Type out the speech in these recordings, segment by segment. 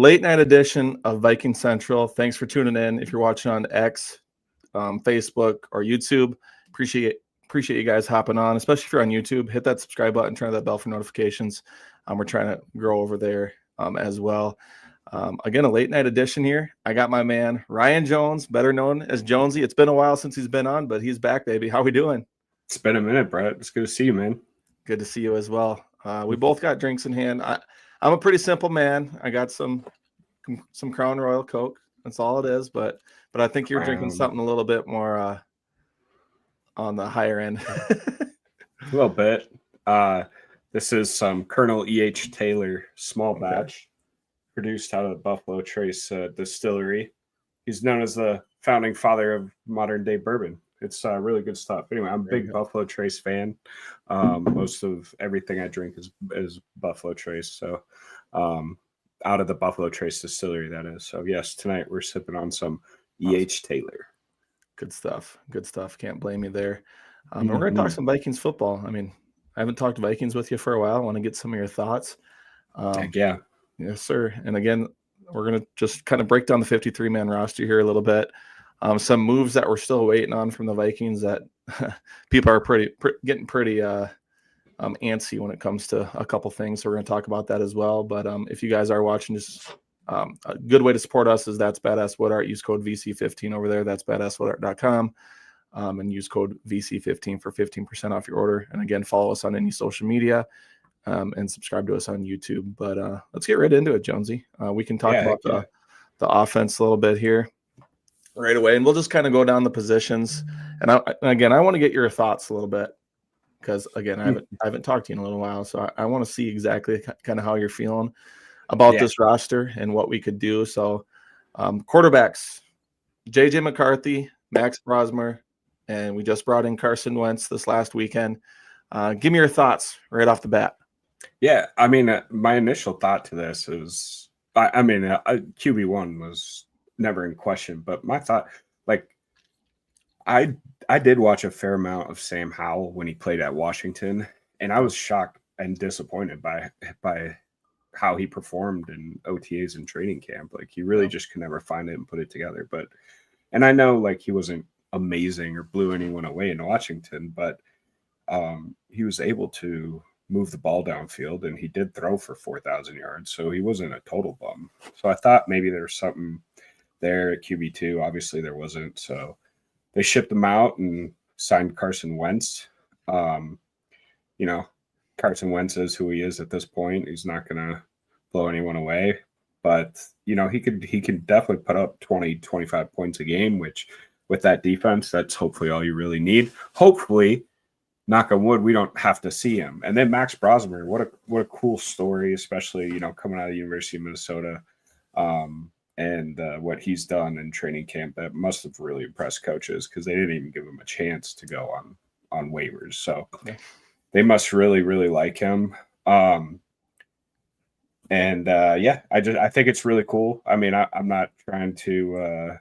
late night edition of Viking Central. Thanks for tuning in. If you're watching on X, Facebook, or YouTube, appreciate you guys hopping on, especially if you're on YouTube. Hit that subscribe button, turn that bell for notifications. We're trying to grow over there as well. Again, a late night edition here. I got my man Ryan Jones, better known as Jonesy. It's been a while since he's been on, but he's back, baby. How we doing? It's been a minute, Brett. It's good to see you, man. Good to see you as well. We both got drinks in hand. I'm a pretty simple man. I got some Crown Royal Coke. That's all it is. But I think you're drinking something a little bit more on the higher end. A little bit. This is some Colonel E.H. Taylor small batch, produced out of Buffalo Trace Distillery. He's known as the founding father of modern day bourbon. It's really good stuff. Anyway, I'm a big Buffalo Trace fan. Most of everything I drink is Buffalo Trace. So out of the Buffalo Trace Distillery, that is. So yes, tonight we're sipping on some E.H. Taylor. Good stuff. Good stuff. Can't blame you there. And we're going to talk some Vikings football. I mean, I haven't talked Vikings with you for a while. I want to get some of your thoughts. Yeah. Yes, sir. And again, we're going to just kind of break down the 53-man roster here a little bit. Some moves that we're still waiting on from the Vikings that people are getting pretty antsy when it comes to a couple things. So we're going to talk about that as well. But if you guys are watching, just a good way to support us is That's Badass Woodart. Use code VC15 over there. That's badasswoodart.com. And use code VC15 for 15% off your order. And again, follow us on any social media and subscribe to us on YouTube. But let's get right into it, Jonesy. We can talk about the offense a little bit here right away, and we'll just kind of go down the positions. And again, I want to get your thoughts a little bit because again, I haven't talked to you in a little while, so I want to see exactly kind of how you're feeling about this roster and what we could do. So, quarterbacks: JJ McCarthy, Max Brosmer, and we just brought in Carson Wentz this last weekend. Give me your thoughts right off the bat. Yeah, I mean, my initial thought to this is, QB1 was never in question, but my thought, I did watch a fair amount of Sam Howell when he played at Washington, and I was shocked and disappointed by how he performed in OTAs and training camp. Like, he really just could never find it and put it together. And I know he wasn't amazing or blew anyone away in Washington, but he was able to move the ball downfield, and he did throw for 4,000 yards, so he wasn't a total bum. So I thought maybe there's something there at QB2. Obviously there wasn't, so they shipped him out and signed Carson Wentz. Carson Wentz is who he is at this point. He's not gonna blow anyone away, but he could definitely put up 20-25 points a game, which with that defense, that's hopefully all you really need. Hopefully, knock on wood, we don't have to see him. And then Max Brosmer, what a cool story, especially coming out of the University of Minnesota. And what he's done in training camp, that must have really impressed coaches because they didn't even give him a chance to go on waivers. So they must really, really like him. I think it's really cool. I mean, I'm not trying to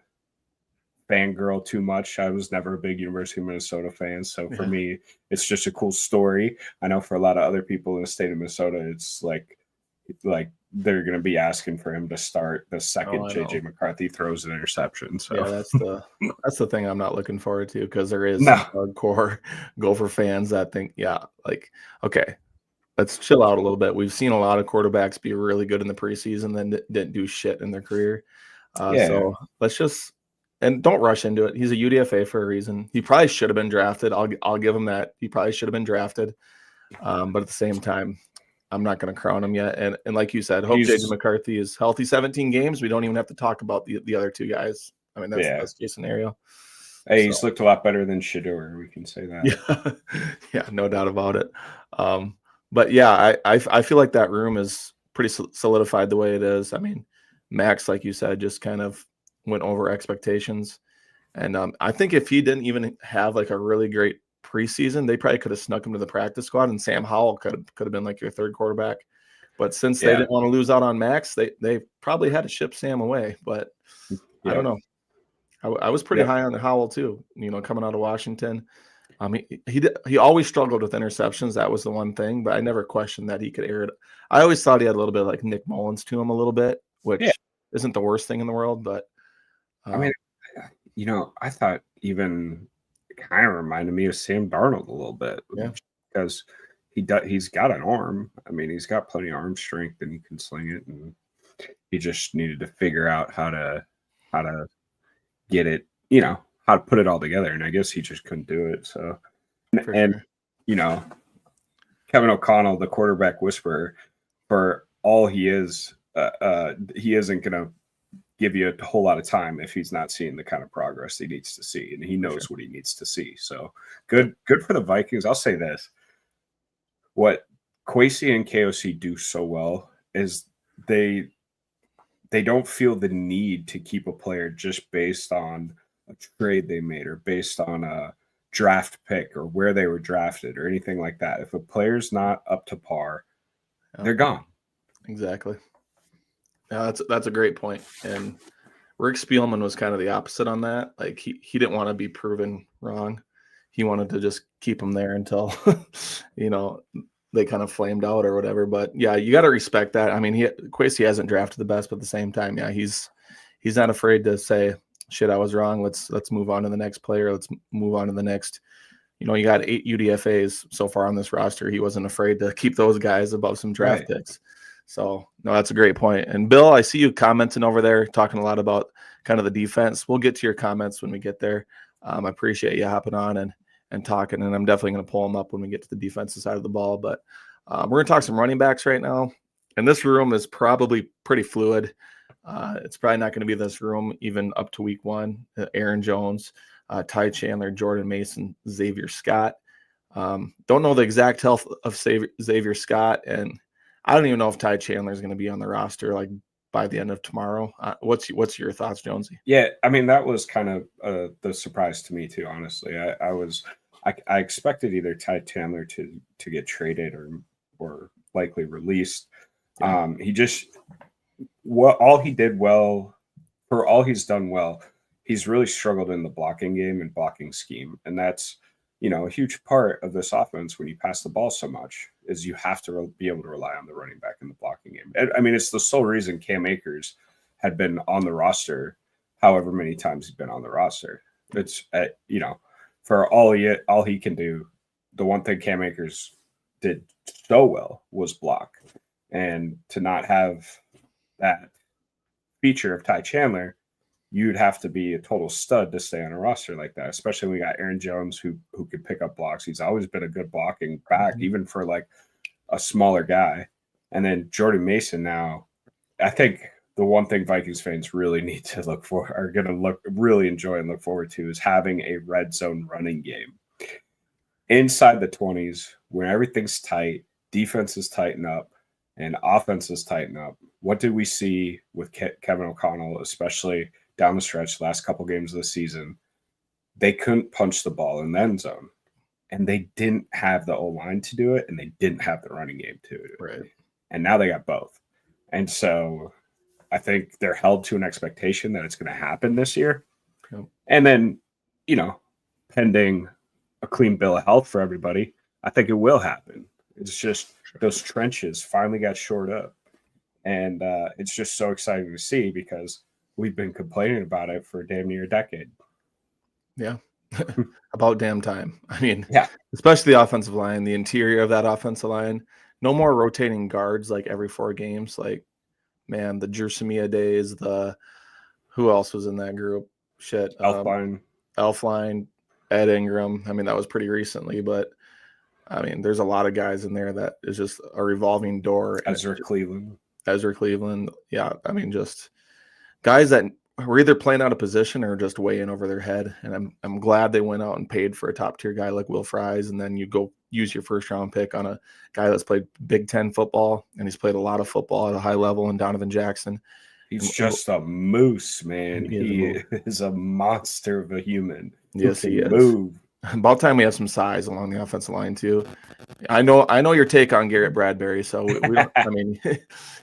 fangirl too much. I was never a big University of Minnesota fan. So for me, it's just a cool story. I know for a lot of other people in the state of Minnesota, it's like they're going to be asking for him to start the second JJ McCarthy throws an interception. So yeah, that's the thing I'm not looking forward to, because there is some hardcore Gopher fans that think, okay, let's chill out a little bit. We've seen a lot of quarterbacks be really good in the preseason, then didn't do shit in their career. So let's just, and don't rush into it. He's a UDFA for a reason. He probably should have been drafted. I'll give him that. He probably should have been drafted. But at the same time, I'm not going to crown him yet. And like you said, hope JJ McCarthy is healthy 17 games. We don't even have to talk about the other two guys. I mean, that's the best case scenario. Hey, he's looked a lot better than Shedeur. We can say that. Yeah, no doubt about it. But yeah, I feel like that room is pretty solidified the way it is. I mean, Max, like you said, just kind of went over expectations. And I think if he didn't even have a really great preseason, they probably could have snuck him to the practice squad, and Sam Howell could have been your third quarterback. But since they didn't want to lose out on Max, they probably had to ship Sam away. But I don't know. I was pretty high on Howell too. Coming out of Washington, he always struggled with interceptions. That was the one thing, but I never questioned that he could air it. I always thought he had a little bit like Nick Mullins to him a little bit. Yeah. which isn't the worst thing in the world, but I mean, I thought even it kind of reminded me of Sam Darnold a little bit yeah, because he's got an arm. I mean, he's got plenty of arm strength and he can sling it, and he just needed to figure out how to get it, how to put it all together. And I guess he just couldn't do it. So, for and sure. you know, Kevin O'Connell, the quarterback whisperer, for all he isn't going to give you a whole lot of time if he's not seeing the kind of progress he needs to see, and he For knows sure. what he needs to see. So Yep. good for the Vikings. I'll say this: what Kwesi and KOC do so well is they they don't feel the need to keep a player just based on a trade they made or based on a draft pick or where they were drafted or anything like that. If a player's not up to par, Yep. they're gone. Exactly. Yeah, that's a great point. And Rick Spielman was kind of the opposite on that. Like he didn't want to be proven wrong. He wanted to just keep him there until you know they kind of flamed out or whatever. But yeah, you got to respect that. I mean, Quasey hasn't drafted the best, but at the same time, yeah, he's not afraid to say, "Shit, I was wrong. Let's move on to the next player. Let's move on to the next." You got 8 UDFAs so far on this roster. He wasn't afraid to keep those guys above some draft Right. picks. So, no, that's a great point. And Bill, I see you commenting over there, talking a lot about kind of the defense. We'll get to your comments when we get there. I appreciate you hopping on and talking, and I'm definitely going to pull them up when we get to the defensive side of the ball. But we're going to talk some running backs right now. And this room is probably pretty fluid. It's probably not going to be this room even up to week 1. Aaron Jones, Ty Chandler, Jordan Mason, Xavier Scott. Don't know the exact health of Xavier Scott, and I don't even know if Ty Chandler is going to be on the roster like by the end of tomorrow. What's your thoughts, Jonesy? Yeah, I mean that was kind of the surprise to me too. Honestly, I expected either Ty Chandler to get traded or likely released. Yeah. He just all he did well for all he's done well, he's really struggled in the blocking game and blocking scheme, and that's a huge part of this offense when you pass the ball so much is you have to be able to rely on the running back in the blocking game. I mean, it's the sole reason Cam Akers had been on the roster, however many times he's been on the roster. It's for all he can do. The one thing Cam Akers did so well was block, and to not have that feature of Ty Chandler, you'd have to be a total stud to stay on a roster like that, especially when we got Aaron Jones who could pick up blocks. He's always been a good blocking back, even for like a smaller guy. And then Jordan Mason now, I think the one thing Vikings fans really need to are going to really enjoy and look forward to is having a red zone running game. Inside the 20s, when everything's tight, defenses tighten up, and offenses tighten up. What did we see with Kevin O'Connell, especially down the stretch, last couple games of the season? They couldn't punch the ball in the end zone, and they didn't have the O-line to do it, and they didn't have the running game to do it. Right. And now they got both. And so I think they're held to an expectation that it's going to happen this year. Yep. And then, pending a clean bill of health for everybody, I think it will happen. It's just those trenches finally got shored up. And it's just so exciting to see because we've been complaining about it for damn near a decade. Yeah. About damn time. I mean, yeah, especially the offensive line, the interior of that offensive line. No more rotating guards like every 4 games. Like, man, the Jersamia days, who else was in that group? Shit. Elfline, Ed Ingram. I mean, that was pretty recently, but I mean, there's a lot of guys in there that is just a revolving door. Ezra Cleveland. Yeah. I mean, just guys that were either playing out of position or just way in over their head. And I'm glad they went out and paid for a top tier guy like Will Fries. And then you go use your first round pick on a guy that's played Big Ten football, and he's played a lot of football at a high level, and Donovan Jackson. He's just a moose, man. He is a monster of a human. Yes, he is. Move. About time we have some size along the offensive line too. I know your take on Garrett Bradbury. So we don't, I mean,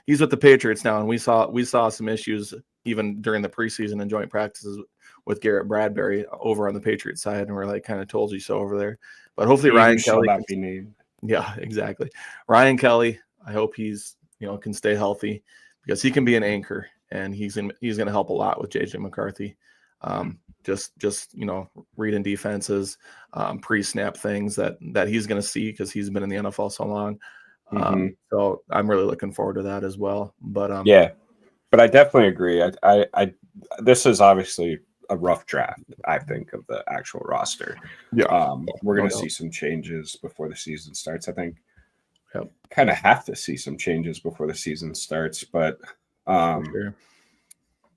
he's with the Patriots now, and we saw some issues even during the preseason and joint practices with Garrett Bradbury over on the Patriots side, and we're like kind of told you so over there. But hopefully Ryan Kelly shall not be named. Yeah, exactly. Ryan Kelly, I hope he's can stay healthy because he can be an anchor and he's gonna help a lot with JJ McCarthy. Just reading defenses, pre-snap things that he's gonna see because he's been in the NFL so long. So I'm really looking forward to that as well. But yeah, but I definitely agree. I this is obviously a rough draft, I think, of the actual roster. yeah, We're going to no see some changes before the season starts. I think Yep. kind of have to see some changes before the season starts, but sure.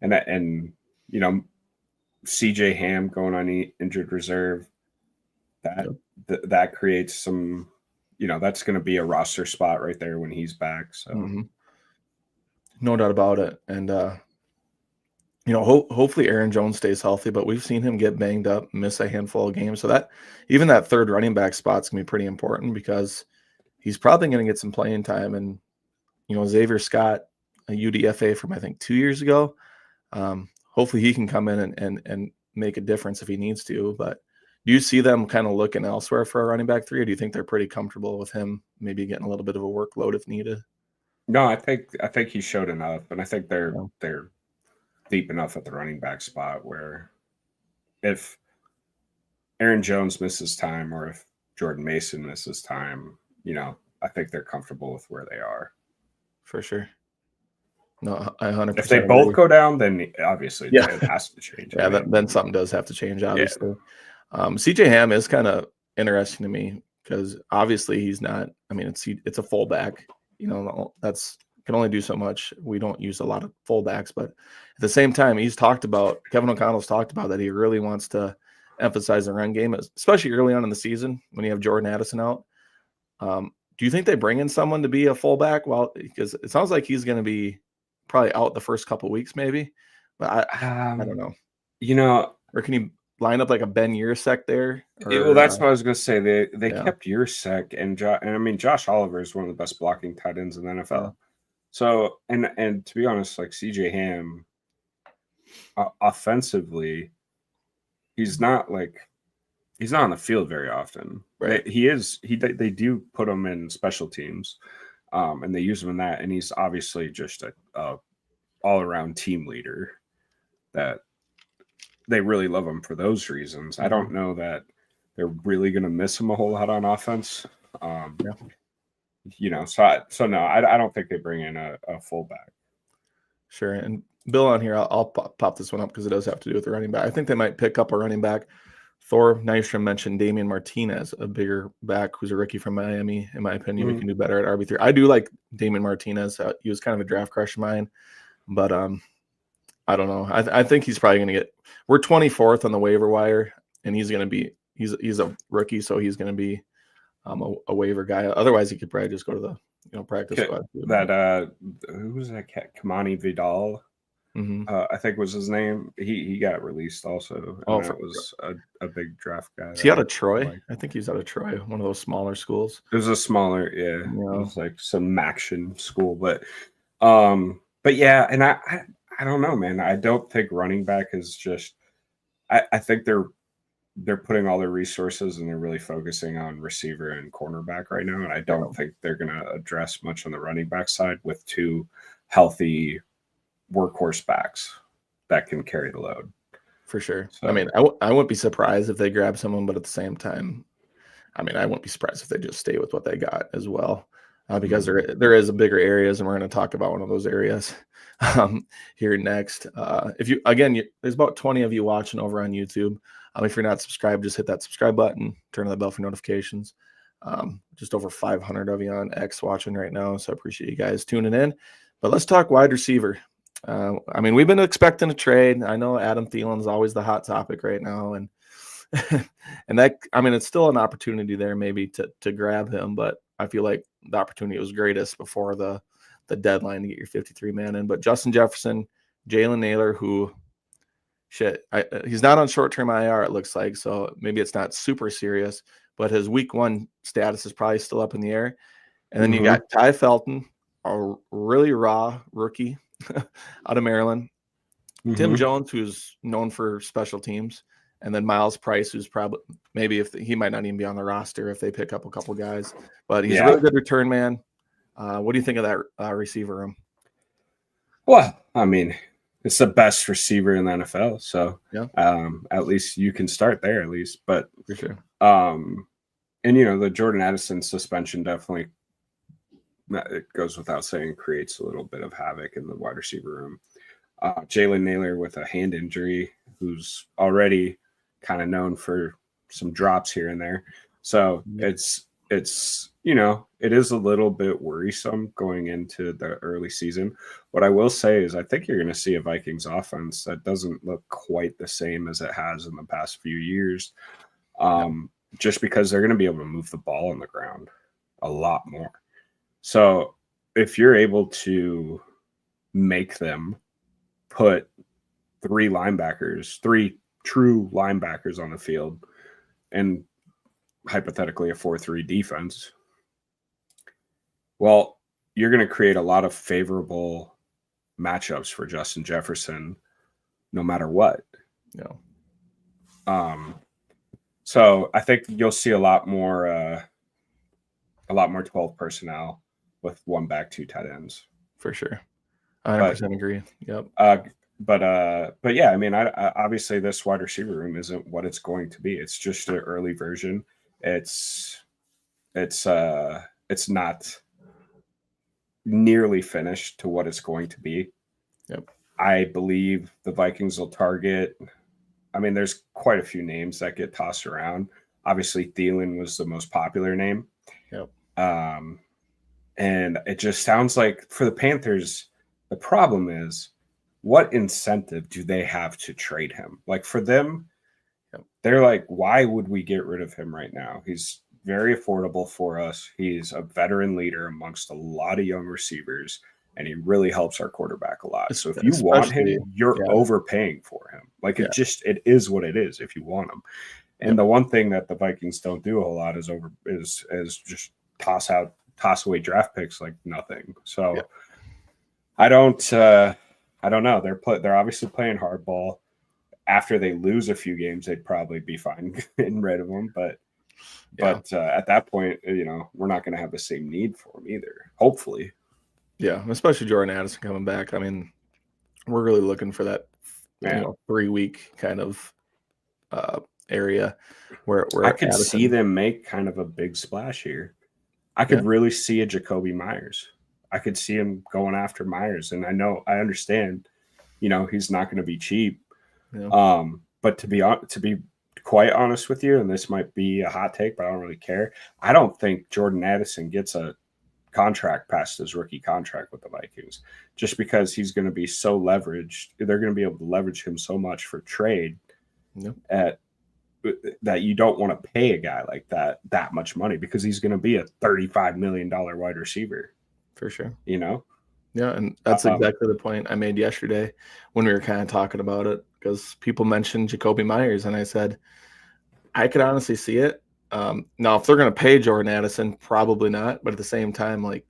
and CJ Ham going on injured reserve, that creates some, that's going to be a roster spot right there when he's back. So no doubt about it. And hopefully Aaron Jones stays healthy, but we've seen him get banged up, miss a handful of games. So that even that third running back spot's gonna be pretty important because he's probably going to get some playing time. And Xavier Scott, a UDFA from I think 2 years ago. Hopefully he can come in and make a difference if he needs to. But do you see them kind of looking elsewhere for a running back 3, or do you think they're pretty comfortable with him maybe getting a little bit of a workload if needed? No, I think he showed enough, and I think they're deep enough at the running back spot where if Aaron Jones misses time or if Jordan Mason misses time, I think they're comfortable with where they are. For sure. No, I 100%. If they both go down, then obviously it has to change. Yeah, then something does have to change, obviously. Yeah. CJ Ham is kind of interesting to me because obviously he's not. I mean, it's a fullback. That's can only do so much. We don't use a lot of fullbacks, but at the same time, Kevin O'Connell's talked about that he really wants to emphasize the run game, especially early on in the season when you have Jordan Addison out. Do you think they bring in someone to be a fullback? Well, because it sounds like he's going to be probably out the first couple of weeks, maybe. But I don't know. Or can you line up like a Ben Yurcek there? Well, that's what I was going to say. They kept Yurcek and I mean Josh Oliver is one of the best blocking tight ends in the NFL. Yeah. So and to be honest, like CJ Ham, offensively, he's not on the field very often. Right. They do put him in special teams, and they use him in that. And he's obviously just a all-around team leader that they really love him for those reasons. I don't know that they're really going to miss him a whole lot on offense. So no, I don't think they bring in a fullback. Sure. And Bill on here, I'll pop this one up because it does have to do with the running back. I think they might pick up a running back. Thor Nystrom mentioned Damian Martinez, a bigger back who's a rookie from Miami. In my opinion, we can do better at RB3. I do like Damian Martinez. He was kind of a draft crush of mine, but I don't know. I think he's probably going to get. We're 24th on the waiver wire, and he's going to be. He's a rookie, so he's going to be a waiver guy. Otherwise, he could probably just go to the practice squad. That who was that cat? Kamani Vidal. I think was his name. He got released also. And that was a big draft guy. Is he out of Troy? I think he's out of Troy, one of those smaller schools. It was a smaller, it was like some Maction school, but yeah, and I don't know, man. I don't think running back is just. I think they're putting all their resources and they're really focusing on receiver and cornerback right now, and I don't think they're going to address much on the running back side with two healthy workhorse backs that can carry the load. For sure. So, I mean, I wouldn't be surprised if they grab someone, but at the same time, I mean, I wouldn't be surprised if they just stay with what they got as well, because there is a bigger areas, and we're going to talk about one of those areas here next. There's about 20 of you watching over on YouTube. If you're not subscribed, just hit that subscribe button, turn on the bell for notifications. Just over 500 of you on X watching right now, so I appreciate you guys tuning in. But let's talk wide receiver. I mean, we've been expecting a trade. I know Adam Thielen's always the hot topic right now, and and that, I mean, it's still an opportunity there maybe to grab him, but I feel like the opportunity was greatest before the deadline to get your 53-man in. But Justin Jefferson, Jalen Naylor, who he's not on short-term IR, it looks like, so maybe it's not super serious, but his week 1 status is probably still up in the air. And then you got Ty Felton, a really raw rookie out of Maryland. Tim Jones, who's known for special teams, and then Miles Price, who's probably he might not even be on the roster if they pick up a couple guys, but he's a really good return man. What do you think of that receiver room? Well, I mean, it's the best receiver in the NFL, so Yeah, at least you can start there at least. But for sure. and the Jordan Addison suspension definitely, it goes without saying, creates a little bit of havoc in the wide receiver room. Jalen Naylor with a hand injury, who's already kind of known for some drops here and there. So it's it is a little bit worrisome going into the early season. What I will say is I think you're going to see a Vikings offense that doesn't look quite the same as it has in the past few years. Just because they're going to be able to move the ball on the ground a lot more. So if you're able to make them put three true linebackers on the field, and hypothetically a 4-3 defense, well, you're going to create a lot of favorable matchups for Justin Jefferson no matter what. So I think you'll see a lot more 12 personnel with one back, two tight ends. For sure. 100% agree. Yep. But yeah, I mean, I obviously this wide receiver room isn't what it's going to be. It's just an early version. It's not nearly finished to what it's going to be. Yep. I believe the Vikings will target. I mean, there's quite a few names that get tossed around. Obviously, Thielen was the most popular name. Yep. And it just sounds like for the Panthers, the problem is, what incentive do they have to trade him? Like for them, they're like, why would we get rid of him right now? He's very affordable for us. He's a veteran leader amongst a lot of young receivers, and he really helps our quarterback a lot. So if you want him, you're overpaying for him. Like it is what it is if you want him. And the one thing that the Vikings don't do a whole lot is just toss away draft picks like nothing. So I don't know. They're obviously playing hardball. After they lose a few games, they'd probably be fine getting rid of them. But at that point, we're not going to have the same need for them either. Hopefully. Yeah, especially Jordan Addison coming back. I mean, we're really looking for that 3-week kind of area where I could see them make kind of a big splash here. I could really see a Jacoby Myers. I could see him going after Myers, and I understand, he's not going to be cheap. Yeah. But to be quite honest with you, and this might be a hot take, but I don't really care. I don't think Jordan Addison gets a contract past his rookie contract with the Vikings, just because he's going to be so leveraged. They're going to be able to leverage him so much for trade that you don't want to pay a guy like that much money, because he's going to be a $35 million wide receiver. For sure. Yeah, and that's exactly the point I made yesterday when we were kind of talking about it, because people mentioned Jacoby Myers, and I said I could honestly see it. Now, if they're going to pay Jordan Addison, probably not. But at the same time, like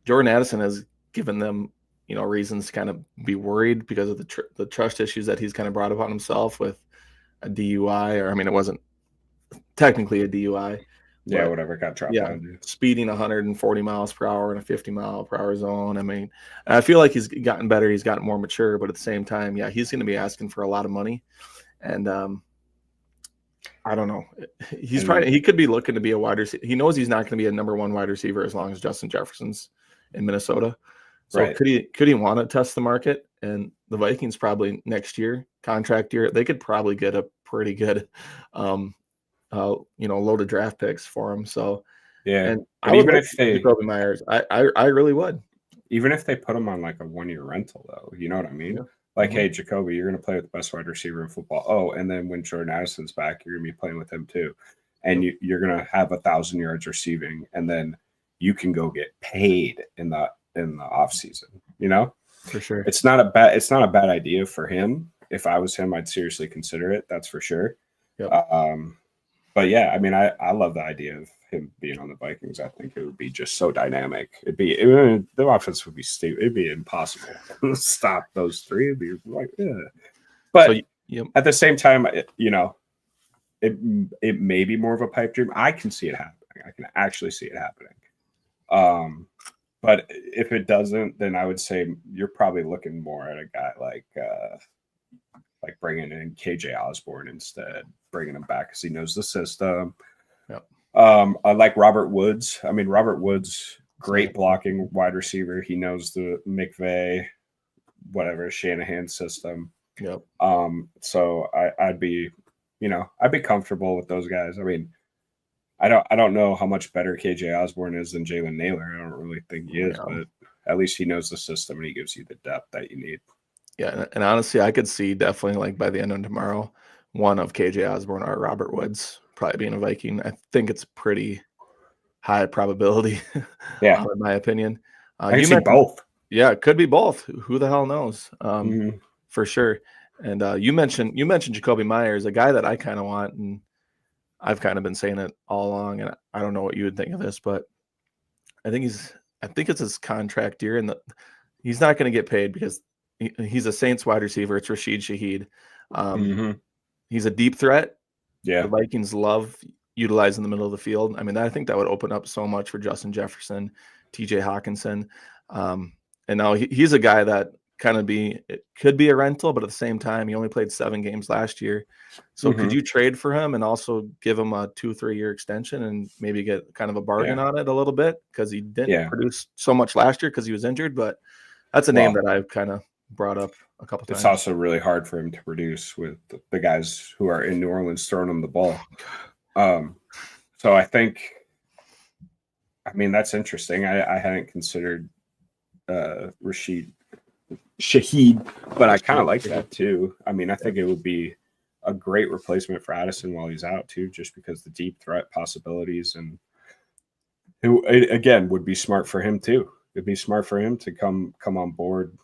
Jordan Addison has given them, reasons to kind of be worried because of the trust issues that he's kind of brought upon himself with a DUI, or I mean, it wasn't technically a DUI. Yeah, whatever got dropped on you. Speeding 140 miles per hour in a 50-mile-per-hour zone. I mean, I feel like he's gotten better. He's gotten more mature, but at the same time, he's going to be asking for a lot of money. And I don't know. He could be looking to be a wide receiver. He knows he's not going to be a number one wide receiver as long as Justin Jefferson's in Minnesota. So could he want to test the market? And the Vikings probably next year, contract year, they could probably get a pretty good load of draft picks for him. So and even if they Jacoby Myers, I really would. Even if they put him on like a 1-year rental, though, you know what I mean? Yeah. Like, hey, Jacoby, you're going to play with the best wide receiver in football. Oh, and then when Jordan Addison's back, you're going to be playing with him too, and you're going to have 1,000 yards receiving, and then you can go get paid in the off season. For sure, it's not a bad idea for him. If I was him, I'd seriously consider it. That's for sure. Yep. But yeah, I mean, I love the idea of him being on the Vikings. I think it would be just so dynamic. The offense would be stupid. It'd be impossible to stop those three. It'd be like, But at the same time, it may be more of a pipe dream. I can see it happening. I can actually see it happening. But if it doesn't, then I would say you're probably looking more at a guy like bringing in KJ Osborne instead, bringing him back because he knows the system. Yep. I like Robert Woods. I mean, Robert Woods, great blocking wide receiver. He knows the McVay, whatever, Shanahan system. Yep. So I'd be comfortable with those guys. I mean, I don't know how much better KJ Osborne is than Jalen Naylor. I don't really think he is, but at least he knows the system and he gives you the depth that you need. Yeah, and honestly, I could see definitely like by the end of tomorrow, one of KJ Osborne or Robert Woods probably being a Viking. I think it's pretty high probability. Yeah, in my opinion. I can see both. Yeah, it could be both. Who the hell knows? Mm-hmm. For sure. And you mentioned Jacoby Myers, a guy that I kind of want, and I've kind of been saying it all along. And I don't know what you would think of this, but I think it's his contract year, and he's not going to get paid because he's a Saints wide receiver. It's Rashid Shaheed. He's a deep threat. Yeah, the Vikings love utilizing the middle of the field. I mean, I think that would open up so much for Justin Jefferson, TJ Hawkinson. And now he's a guy that it could be a rental, but at the same time, he only played 7 games last year. So could you trade for him and also give him a 2-3 year extension and maybe get kind of a bargain on it a little bit? Because he didn't produce so much last year because he was injured, but that's a name that I've kind of brought up a couple times. It's also really hard for him to produce with the guys who are in New Orleans throwing him the ball. So I mean, that's interesting. I hadn't considered Rashid Shaheed, but I kind of like that too. I mean, I think it would be a great replacement for Addison while he's out too, just because the deep threat possibilities, and it again would be smart for him too. It'd be smart for him to come on board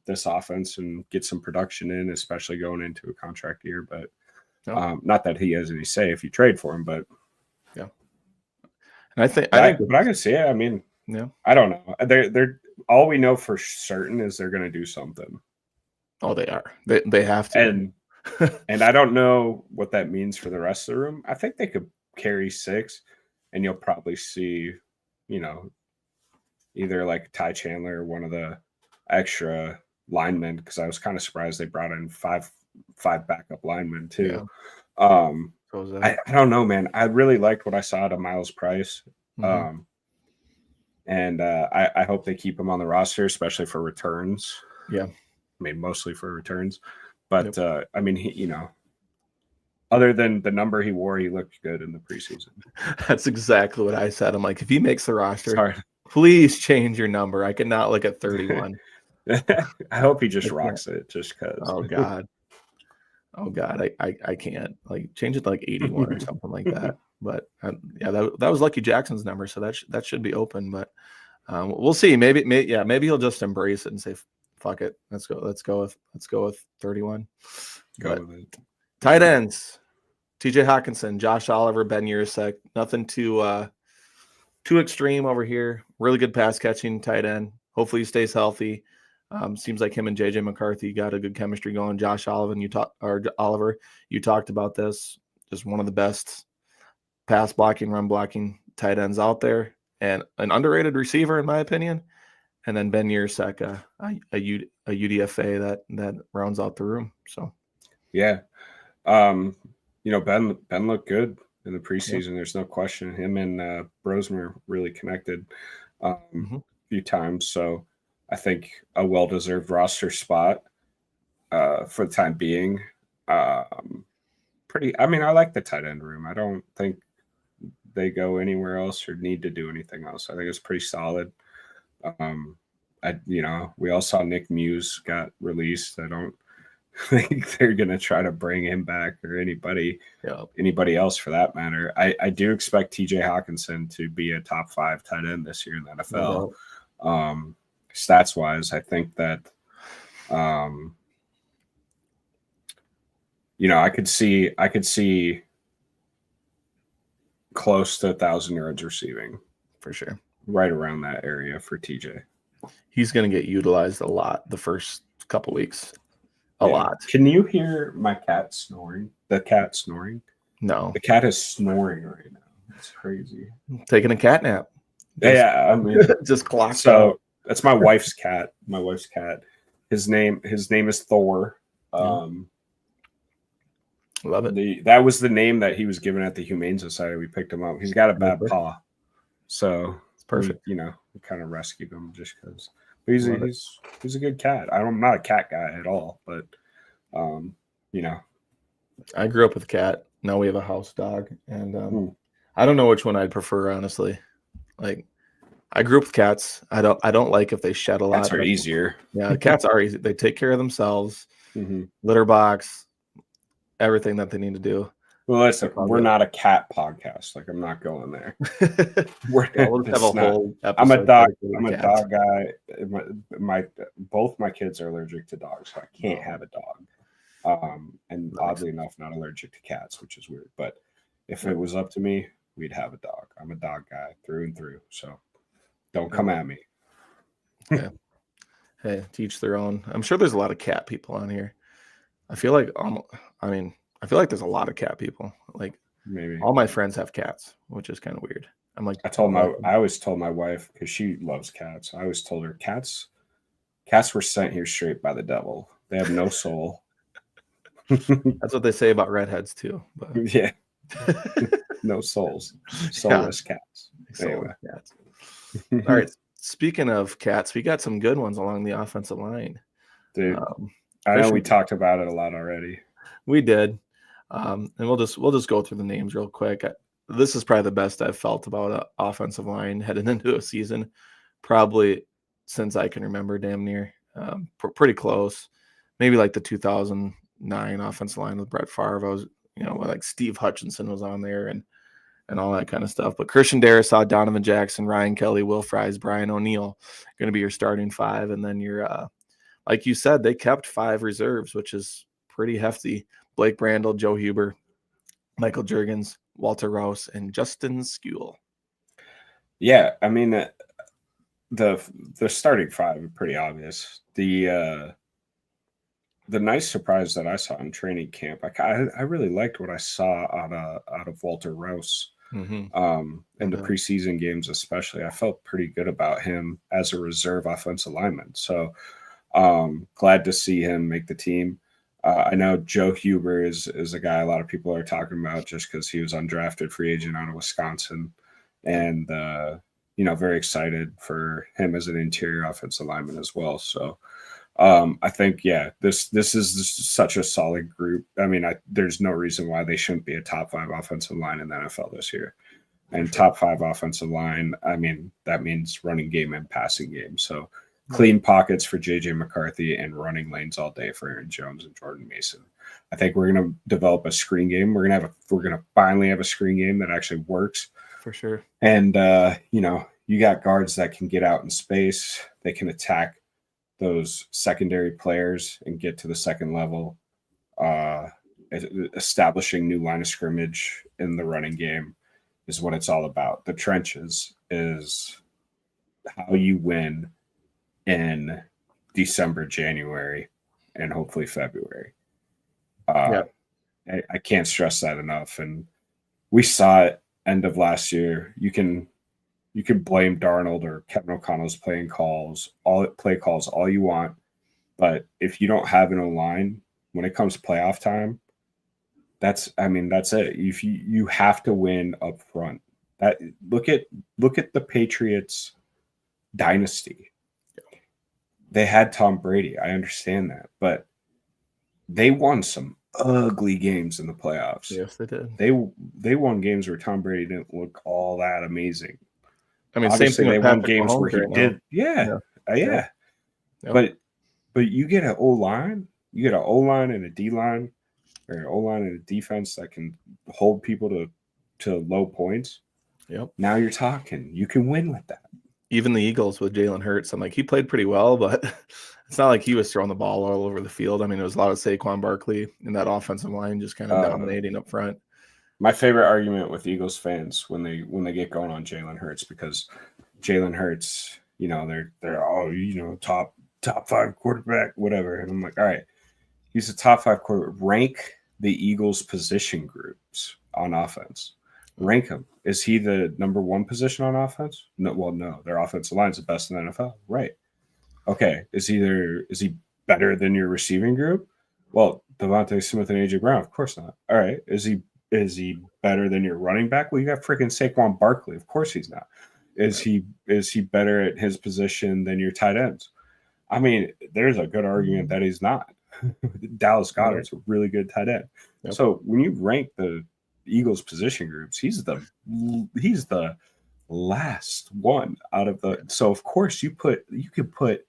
this offense and get some production in, especially going into a contract year. But not that he has any say if you trade for him, but yeah. And I think I can see it. I mean, yeah, I don't know. They're all we know for certain is they're going to do something. Oh, they are. They have to. And I don't know what that means for the rest of the room. I think they could carry 6, and you'll probably see, either like Ty Chandler or one of the extra linemen, because I was kind of surprised they brought in five backup linemen too. Yeah. I don't know, man. I really liked what I saw out of Miles Price. And I hope they keep him on the roster, especially for returns. Yeah. I mean, mostly for returns. But, I mean, he, other than the number he wore, he looked good in the preseason. That's exactly what I said. I'm like, if he makes the roster, please change your number. I cannot look at 31. I hope he just rocks it just because. Oh, God. I can't. Like, change it to like 81 or something like that. But that was Lucky Jackson's number, so that should be open. But we'll see. Maybe he'll just embrace it and say, "Fuck it, let's go with 31." Go with it. Tight ends: TJ Hawkinson, Josh Oliver, Ben Yurosek. Nothing too extreme over here. Really good pass catching tight end. Hopefully he stays healthy. Seems like him and JJ McCarthy got a good chemistry going. Josh Oliver, you talked about this. Just one of the best pass blocking, run blocking tight ends out there, and an underrated receiver in my opinion. And then Ben Yurosek, a UDFA that rounds out the room. So yeah, Ben looked good in the preseason. Yeah. There's no question. Him and Brosmer really connected a few times. So I think a well-deserved roster spot for the time being. I like the tight end room. I don't think they go anywhere else or need to do anything else. I think it's pretty solid. We all saw Nick Muse got released. I don't think they're going to try to bring him back or anybody else for that matter. I do expect TJ Hawkinson to be a top 5 tight end this year in the NFL. Stats wise, I think that, I could see close to 1,000 yards receiving for sure, right around that area for TJ. He's going to get utilized a lot the first couple weeks. A lot. Can you hear my cat snoring? The cat snoring? No. The cat is snoring right now. It's crazy. Taking a cat nap. Yeah, I mean, just clocked so out. that's my wife's cat. My wife's cat. His name is Thor. Yeah. Love it. That was the name that he was given at the Humane Society. We picked him up. He's got a That's bad paw, so It's perfect. we kind of rescued him just because. But Love it. he's a good cat. I'm not a cat guy at all, but you know, I grew up with a cat. Now we have a house dog, and Hmm. I don't know which one I'd prefer, honestly. Like, I grew up with cats. I don't like if they shed a lot. cats are easier. Yeah, cats are easy. They take care of themselves. Mm-hmm. Litter box, everything that they need to do. Well, listen, That's all we're good. not a cat podcast. Like, I'm not going there. Yeah, we'll just have a It's not. whole I'm a episode dog. dedicated I'm to a cats. dog guy. Both my kids are allergic to dogs, so I can't have a dog. And That makes oddly sense. enough, not allergic to cats, which is weird. But if it was up to me, we'd have a dog. I'm a dog guy through and through. So don't come at me. Yeah. Hey, teach their own. I'm sure there's a lot of cat people on here. I feel like I feel like there's a lot of cat people. Like, Maybe. all my friends have cats, which is kind of weird. I'm like, I always told my wife, because she loves cats. I always told her cats were sent here straight by the devil. They have no soul. that's what they say about redheads too. But Yeah, no souls, soulless cats. soulless Anyway. cats. All right. Speaking of cats, we got some good ones along the offensive line. Dude, I know we talked about it a lot already. We did, and we'll just go through the names real quick. This is probably the best I've felt about an offensive line heading into a season, probably since I can remember. Damn near, pretty close. Maybe like the 2009 offensive line with Brett Favre. I was, like Steve Hutchinson was on there and all that kind of stuff. But Christian Darrisaw, Donovan Jackson, Ryan Kelly, Will Fries, Brian O'Neill going to be your starting five, and then your like you said, they kept 5 reserves, which is pretty hefty. Blake Brandel, Joe Huber, Michael Juergens, Walter Rouse, and Justin Skule. Yeah, I mean the starting 5 are pretty obvious. The nice surprise that I saw in training camp, I really liked what I saw out of Walter Rouse. Mm-hmm. In the preseason games, especially, I felt pretty good about him as a reserve offensive lineman. So glad to see him make the team. I know Joe Huber is a guy a lot of people are talking about just because he was undrafted free agent out of Wisconsin, and very excited for him as an interior offensive lineman as well. So I think this is such a solid group. I mean, there's no reason why they shouldn't be a top 5 offensive line in the NFL this year. And top 5 offensive line, I mean, that means running game and passing game. So clean pockets for JJ McCarthy and running lanes all day for Aaron Jones and Jordan Mason. I think we're going to develop a screen game. We're going to finally have a screen game that actually works. For sure. And you got guards that can get out in space. They can attack those secondary players and get to the second level, establishing new line of scrimmage in the running game is what it's all about. The trenches is how you win in December, January, and hopefully February. I can't stress that enough. And we saw it end of last year. You can blame Darnold or Kevin O'Connell's play calls all you want, but if you don't have an O-line when it comes to playoff time, that's it. If you have to win up front. That look at the Patriots dynasty. They had Tom Brady. I understand that, but they won some ugly games in the playoffs. Yes, they did. They won games where Tom Brady didn't look all that amazing. I mean, obviously same thing they with won Patrick games Mahomes where he right did. now. Yeah. Yep. But you get an O-line, you get an O-line and a D-line, or an O-line and a defense that can hold people to low points. Yep. Now you're talking. You can win with that. Even the Eagles with Jalen Hurts, I'm like, he played pretty well, but it's not like he was throwing the ball all over the field. I mean, it was a lot of Saquon Barkley in that offensive line just kind of dominating up front. My favorite argument with Eagles fans when they get going on Jalen Hurts, because Jalen Hurts, they're top 5 quarterback, whatever. And I'm like, all right, he's a top 5 quarterback. Rank the Eagles position groups on offense. Rank him. Is he the number one position on offense? No. Well, no. Their offensive line is the best in the NFL. Right. Okay. Is he better than your receiving group? Well, Devontae Smith and AJ Brown, of course not. All right. Is he better than your running back? Well, you got freaking Saquon Barkley. Of course he's not. Is he better at his position than your tight ends? I mean, there's a good argument that he's not. Dallas Goedert's a really good tight end. Yep. So when you rank the Eagles position groups, he's the last one out of the. So of course you could put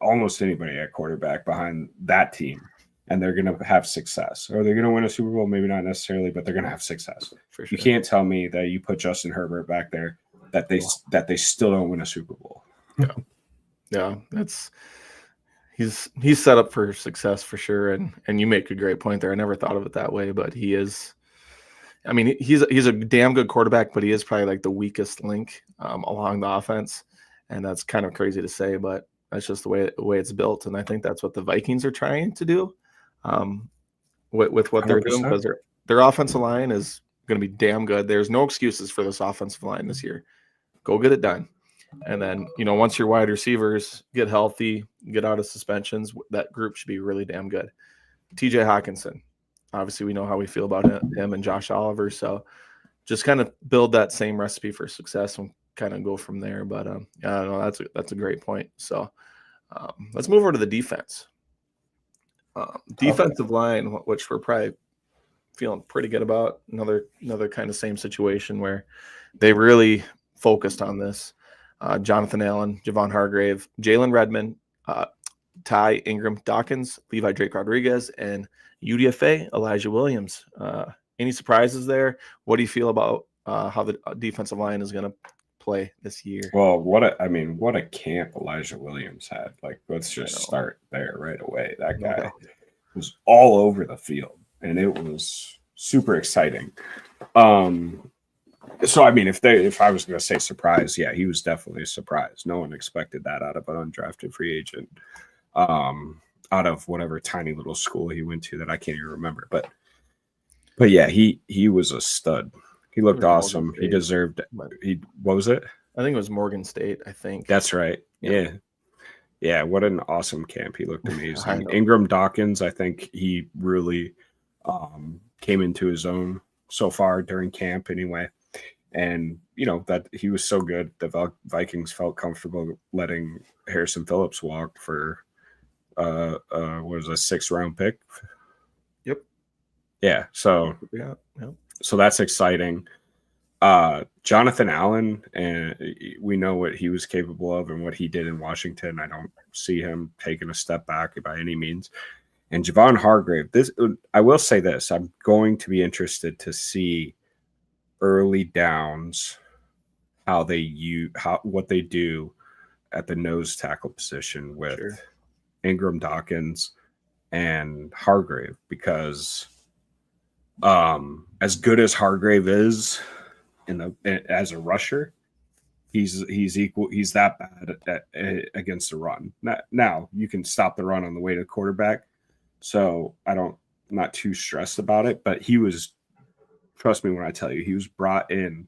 almost anybody at quarterback behind that team, and they're going to have success. Or they're going to win a Super Bowl, maybe not necessarily, but they're going to have success. For sure. You can't tell me that you put Justin Herbert back there that they still don't win a Super Bowl. Yeah, he's set up for success for sure, and you make a great point there. I never thought of it that way, but he is. I mean, he's a damn good quarterback, but he is probably like the weakest link along the offense, and that's kind of crazy to say, but that's just the way it's built, and I think that's what the Vikings are trying to do with what they're 100%. Doing, because their offensive line is going to be damn good. There's no excuses for this offensive line this year. Go get it done. And then, once your wide receivers get healthy, get out of suspensions, that group should be really damn good. TJ Hawkinson, obviously we know how we feel about him and Josh Oliver. So just kind of build that same recipe for success and kind of go from there. But yeah, no, that's a great point. So let's move over to the defense. Defensive line, which we're probably feeling pretty good about. Another kind of same situation where they really focused on this. Jonathan Allen, Javon Hargrave, Jalen Redmond, Ty Ingram Dawkins, Levi Drake Rodriguez, and UDFA Elijah Williams. Any surprises there? What do you feel about how the defensive line is going to play this year? Well, what a camp Elijah Williams had. Like, let's just start there right away. That guy was all over the field, and it was super exciting. So, I mean, if I was going to say surprise, yeah, he was definitely a surprise. No one expected that out of an undrafted free agent, out of whatever tiny little school he went to that I can't even remember. But yeah, he was a stud. He looked awesome. He deserved – what was it? I think it was Morgan State, I think. That's right. Yeah. Yeah, what an awesome camp. He looked amazing. Ingram Dawkins, I think he really came into his own so far during camp anyway. And, that he was so good, the Vikings felt comfortable letting Harrison Phillips walk for a 6th-round pick. Yep. Yeah. So, so that's exciting. Jonathan Allen, and we know what he was capable of and what he did in Washington. I don't see him taking a step back by any means. And Javon Hargrave, I will say this, I'm going to be interested to see early downs, what they do at the nose tackle position with Ingram Dawkins and Hargrave, because as good as Hargrave is as a rusher, he's that bad against the run. Now you can stop the run on the way to the quarterback, so I'm not too stressed about it, but he was, trust me when I tell you, he was brought in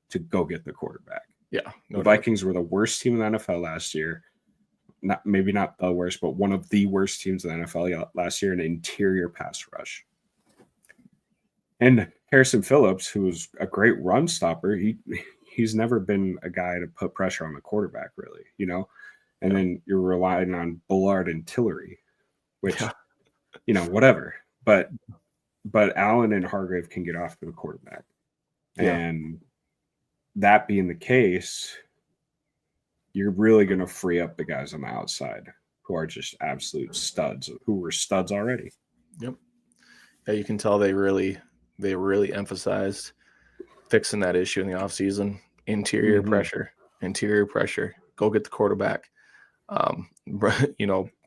to go get the quarterback. Yeah. The Vikings were the worst team in the NFL last year. Maybe not the worst, but one of the worst teams in the NFL last year in interior pass rush. And Harrison Phillips, who was a great run stopper, he's never been a guy to put pressure on the quarterback, really, And then you're relying on Bullard and Tillery, which, whatever. But Allen and Hargrave can get off to the quarterback. Yeah. And that being the case, you're really going to free up the guys on the outside who are just absolute studs, who were studs already. Yep. Yeah, you can tell they really emphasized fixing that issue in the offseason. Interior pressure. Go get the quarterback.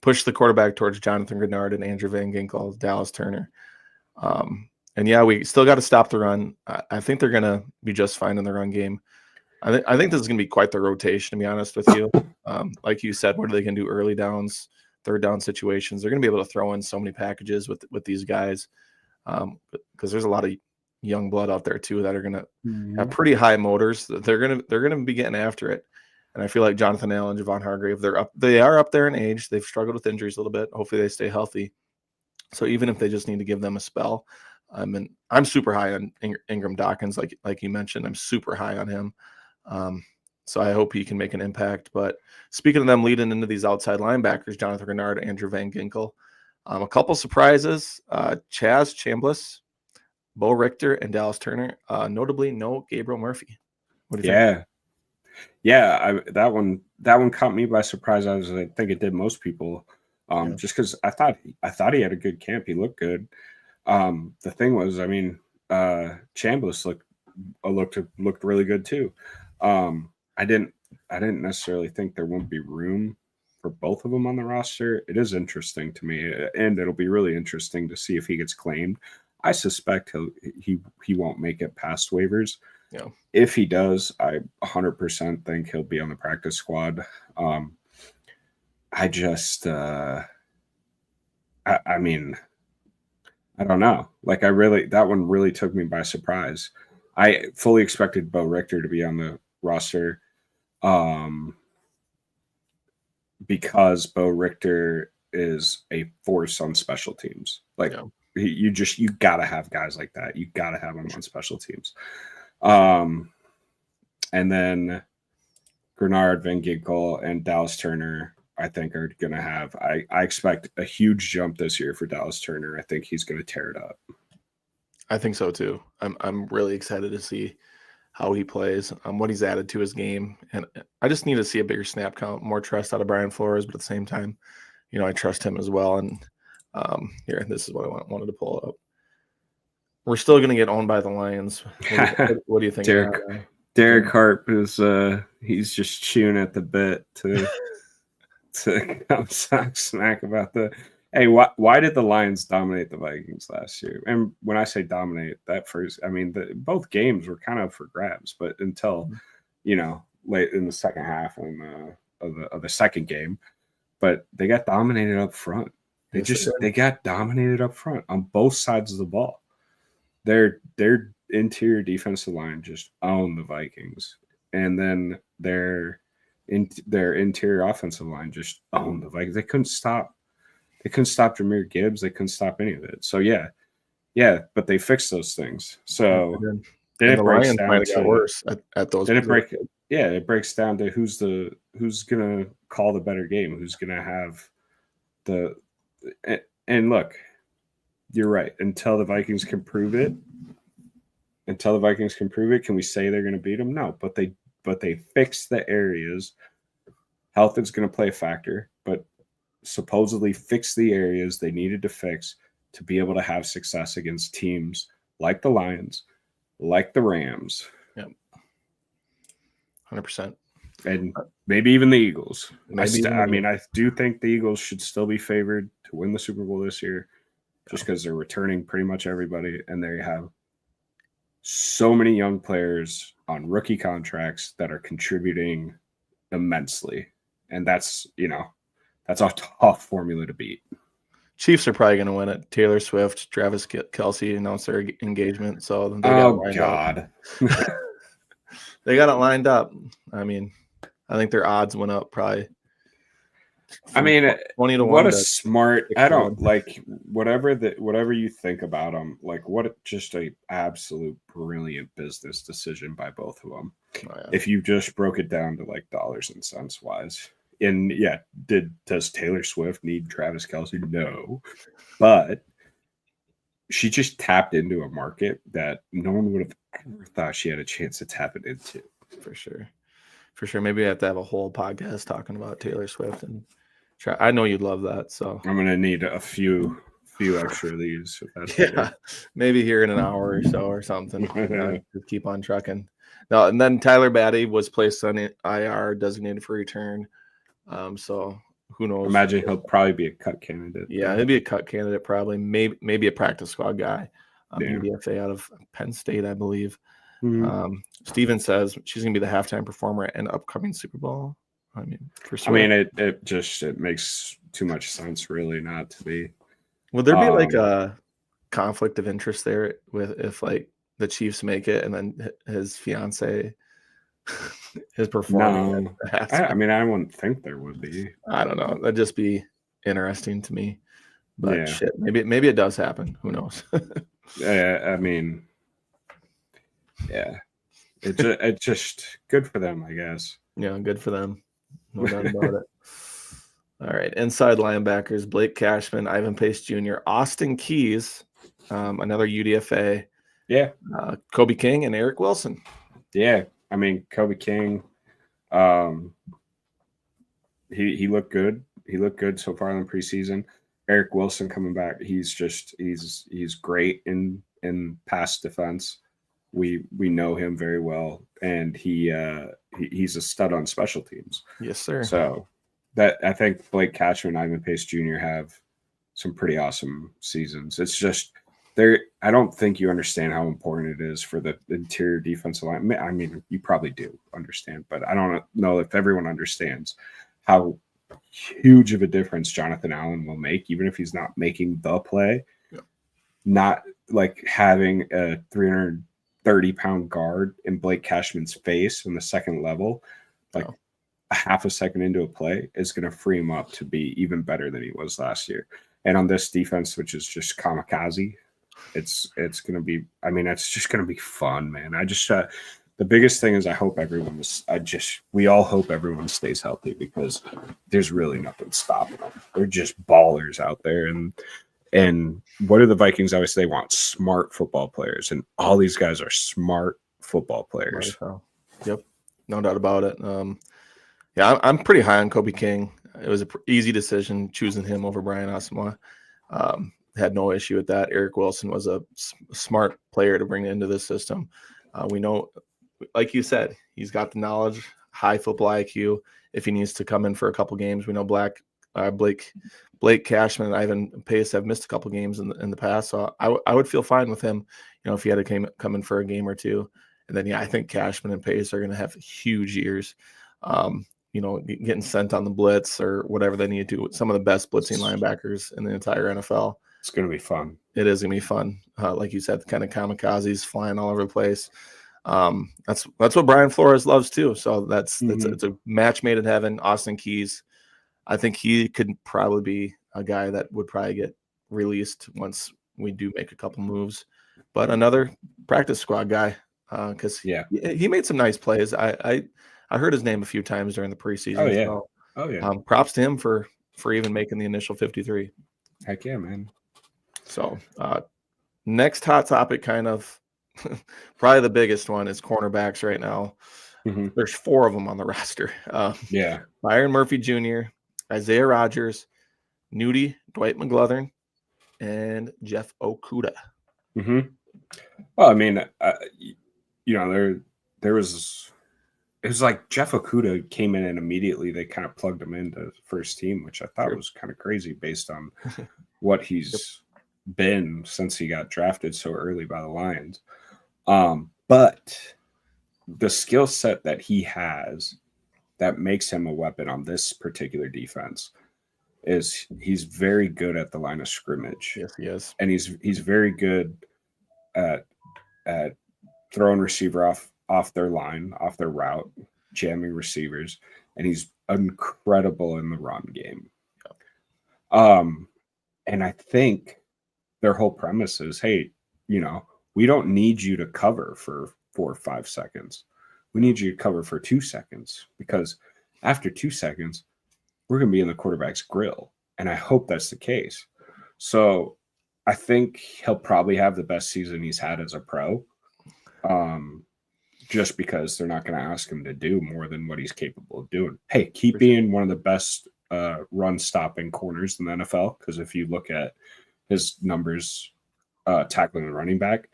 Push the quarterback towards Jonathan Grenard and Andrew Van Ginkel, Dallas Turner. And yeah, we still got to stop the run. I think they're going to be just fine in the run game. I think this is going to be quite the rotation, to be honest with you. Like you said, what are they going to do early downs, third down situations? They're going to be able to throw in so many packages with these guys. because there's a lot of young blood out there too that are going to have pretty high motors. They're gonna be getting after it. And I feel like Jonathan Allen, Javon Hargrave, they are up there in age. They've struggled with injuries a little bit. Hopefully they stay healthy. So even if they just need to give them a spell, I'm super high on Ingram Dawkins, like you mentioned. I'm super high on him. So I hope he can make an impact. But speaking of them leading into these outside linebackers, Jonathan Grenard, Andrew Van Ginkel, a couple surprises: Chaz Chambliss, Bo Richter, and Dallas Turner. Notably, no Gabriel Murphy. What do you think? Yeah, that one caught me by surprise. I think it did most people, just because I thought he had a good camp. He looked good. The thing was, I mean, Chambliss looked really good too. I didn't necessarily think there won't be room for both of them on the roster. It is interesting to me, and it'll be really interesting to see if he gets claimed. I suspect he won't make it past waivers. Yeah. If he does, I 100% think he'll be on the practice squad. I just, I mean, I don't know. Like, that one really took me by surprise. I fully expected Bo Richter to be on the roster, because Bo Richter is a force on special teams. Like, you gotta have guys like that. You gotta have them on special teams. And then Grenard, Van Ginkel, and Dallas Turner, I think, are going to have. I expect a huge jump this year for Dallas Turner. I think he's going to tear it up. I think so too. I'm really excited to see how he plays, what he's added to his game, and I just need to see a bigger snap count, more trust out of Brian Flores. But at the same time, I trust him as well. And here, this is what I wanted to pull up. We're still going to get owned by the Lions. What do you think? Derek Harp is he's just chewing at the bit to come talk smack about hey, why did the Lions dominate the Vikings last year? And when I say dominate, I mean both games were kind of for grabs, but until late in the second half of the second game, but they got dominated up front. They got dominated up front on both sides of the ball. Their interior defensive line just owned the Vikings, and then their interior offensive line just owned the Vikings. They couldn't stop Jahmyr Gibbs. They couldn't stop any of it. So yeah, but they fixed those things. So then it breaks down to worse at those. Then it breaks down to who's gonna call the better game, who's gonna have and look. You're right. Until the Vikings can prove it, can we say they're going to beat them? No, but they fix the areas. Health is going to play a factor, but supposedly fix the areas they needed to fix to be able to have success against teams like the Lions, like the Rams. Yep. 100%. And maybe even the Eagles. I do think the Eagles should still be favored to win the Super Bowl this year. Just because they're returning pretty much everybody, and they have so many young players on rookie contracts that are contributing immensely. And that's a tough formula to beat. Chiefs are probably going to win it. Taylor Swift, Travis Kelce announced their engagement, so they got they got it lined up. I mean, I think their odds went up probably. 20 to 1. What a smart! I don't like whatever you think about them. Like, just a absolute brilliant business decision by both of them. Oh, yeah. If you just broke it down to like dollars and cents wise, and does Taylor Swift need Travis Kelce? No, but she just tapped into a market that no one would have ever thought she had a chance to tap it into. For sure. Maybe I have to have a whole podcast talking about Taylor Swift and. I know you'd love that, so I'm gonna need a few extra of these. Maybe here in an hour or so or something. Just keep on trucking. No, and then Tyler Batty was placed on IR, designated for return. So who knows? Imagine he'll probably be a cut candidate. Yeah, he'll be a cut candidate probably. Maybe a practice squad guy. UDFA out of Penn State, I believe. Mm-hmm. Steven says she's gonna be the halftime performer and upcoming Super Bowl. I mean, it makes too much sense, really, not to be. Would there be like a conflict of interest there with if like the Chiefs make it and then his fiance is performing No, at I halftime? mean, I wouldn't think there would be. I don't know. That'd just be interesting to me. But Yeah, shit, maybe it does happen. Who knows? I mean, yeah, it's just good for them, I guess. Yeah, good for them. No doubt about it. All right. Inside linebackers, Blake Cashman, Ivan Pace Jr., Austin Keys, another UDFA, Yeah, Kobe King, and Eric Wilson. yeah. I mean, Kobe King, um, he looked good. He looked good so far in the preseason. Eric Wilson coming back, he's great in pass defense. We know him very well, and he's a stud on special teams. Yes, sir. So that I think Blake Cashman and Ivan Pace Jr. have some pretty awesome seasons. It's just there. I don't think you understand how important it is for the interior defensive line. I mean, you probably do understand, but I don't know if everyone understands how huge of a difference Jonathan Allen will make, even if he's not making the play. Yeah. Not like having a 330-pound guard in Blake Cashman's face in the second level, like a half a second into a play, is going to free him up to be even better than he was last year. And on this defense, which is just kamikaze, it's going to be. I mean, it's just going to be fun, man. I just the biggest thing is we all hope everyone stays healthy, because there's really nothing stopping them. They're just ballers out there, and what do the Vikings always say? They want smart football players, and all these guys are smart football players. Yep, no doubt about it. Yeah, I'm pretty high on Kobe King. It was an easy decision choosing him over Brian Asamoah. Had no issue with that. Eric Wilson was a smart player to bring into this system. We know, like you said, he's got the knowledge, high football IQ. If he needs to come in for a couple games, we know Blake Cashman and Ivan Pace have missed a couple games in the past, so I would feel fine with him. You know, if he had to come in for a game or two, and then I think Cashman and Pace are going to have huge years. You know, getting sent on the blitz or whatever they need to do. Some of the best blitzing linebackers in the entire NFL. It's going to be fun. It is going to be fun. Like you said, kind of kamikazes flying all over the place. That's what Brian Flores loves too. So it's a match made in heaven. Austin Keys, I think he could probably be a guy that would probably get released once we do make a couple moves. But another practice squad guy, because he made some nice plays. I heard his name a few times during the preseason. Oh yeah. Props to him for even making the initial 53. Heck yeah, man. So next hot topic, kind of probably the biggest one, is cornerbacks right now. Mm-hmm. There's 4 of them on the roster. Byron Murphy Jr., Isaiah Rodgers, Nudie, Dwight McGlothern, and Jeff Okudah. Mm-hmm. Well, I mean, there was. It was like Jeff Okudah came in and immediately they kind of plugged him into the first team, which I thought was kind of crazy based on what he's been since he got drafted so early by the Lions. But the skill set that he has that makes him a weapon on this particular defense is he's very good at the line of scrimmage. Yes, he is. And he's very good at throwing receiver off their line, off their route, jamming receivers, and he's incredible in the run game. And I think their whole premise is, hey, we don't need you to cover for 4 or 5 seconds. We need you to cover for 2 seconds, because after 2 seconds, we're going to be in the quarterback's grill. And I hope that's the case. So I think he'll probably have the best season he's had as a pro. Just because they're not going to ask him to do more than what he's capable of doing. Hey, keep being one of the best run-stopping corners in the NFL, because if you look at his numbers tackling the running back,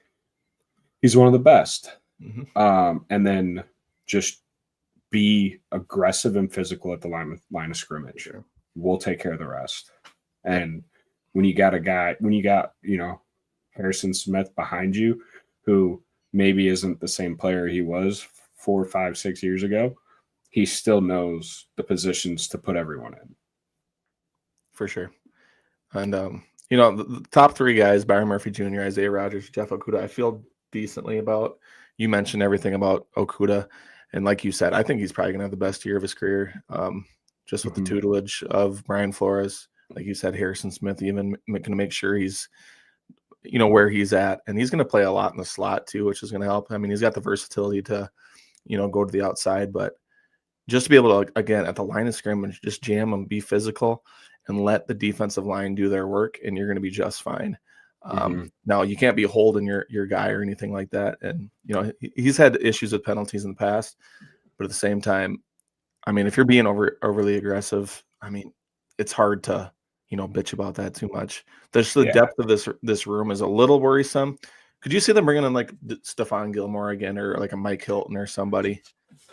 he's one of the best. Mm-hmm. And then just be aggressive and physical at the line of scrimmage. Sure. We'll take care of the rest. And when you got Harrison Smith behind you, who maybe isn't the same player he was 4, 5, 6 years ago, he still knows the positions to put everyone in. For sure. And the top three guys, Byron Murphy Jr., Isaiah Rodgers, Jeff Okudah, I feel decently about. You mentioned everything about Okudah. And like you said, I think he's probably going to have the best year of his career, just with the tutelage of Brian Flores. Like you said, Harrison Smith even going to make sure he's, where he's at. And he's going to play a lot in the slot too, which is going to help. I mean, he's got the versatility to, go to the outside. But just to be able to, again, at the line of scrimmage, just jam them, be physical, and let the defensive line do their work, and you're going to be just fine. Now, you can't be holding your guy or anything like that. And, he's had issues with penalties in the past. But at the same time, I mean, if you're being overly aggressive, I mean, it's hard to, bitch about that too much. The depth of this room is a little worrisome. Could you see them bringing in like Stephon Gilmore again, or like a Mike Hilton or somebody?